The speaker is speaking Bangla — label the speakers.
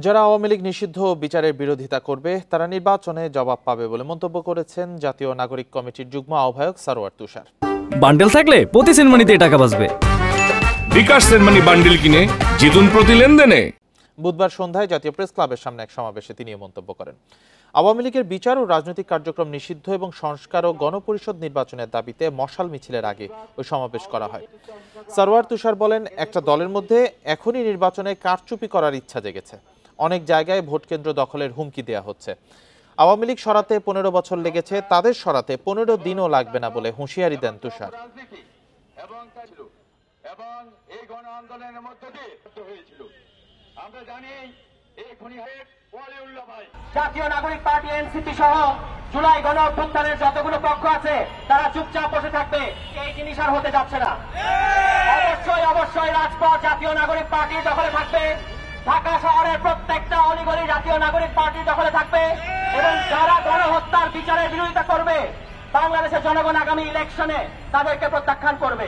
Speaker 1: যারা আওয়ামী লীগ নিষিদ্ধ বিচারের বিরোধিতা করবে তারা নির্বাচনে জবাব পাবে বলে মন্তব্য করেছেন জাতীয় নাগরিক কমিটির যুগ্ম আহ্বায়ক সারোয়ার তুষার।
Speaker 2: বান্ডেল থাকলে প্রতি সেনমানিতে টাকা বাঁচবে।
Speaker 3: বিকাশ সেনমানি বান্ডেল কিনে জিতুন প্রতি লেনদেনে।
Speaker 1: বুধবার সন্ধ্যায় জাতীয় প্রেস ক্লাবের সামনে এক সমাবেশে তিনি মন্তব্য করেন। আওয়ামী লীগের বিচার ও রাজনৈতিক কার্যক্রম নিষিদ্ধ এবং সংস্কার ও গণপরিষদ নির্বাচনের দাবিতে মশাল মিছিলের আগে ওই সমাবেশ করা হয়। সারোয়ার তুষার বলেন, একটা দলের মধ্যে এখনই নির্বাচনে কারচুপি করার ইচ্ছা জেগেছে। অনেক জায়গায় ভোট কেন্দ্র দখলের হুমকি দেওয়া হচ্ছে। আওয়ামী লীগ সরাতে 15 বছর লেগেছে, তাদের সরাতে 15 দিনও লাগবে না বলে হুঁশিয়ারি দেন তুষার।
Speaker 4: জাতীয় নাগরিক পার্টি এনসিপি সহ জুলাই গণ অভ্যুত্থানের যতগুলো পক্ষ আছে তারা চুপচাপ বসে থাকবে, এই জিনিস আর হতে যাচ্ছে না। অবশ্যই রাজপথ জাতীয় নাগরিক পার্টির দখলে থাকবে। ঢাকা শহরের প্রত্যেকটা অলিগলি জাতীয় নাগরিক পার্টির দখলে থাকবে এবং যারা গণহত্যার বিচারের বিরোধিতা করবে বাংলাদেশের জনগণ আগামী ইলেকশনে তাদেরকে প্রত্যাখ্যান করবে।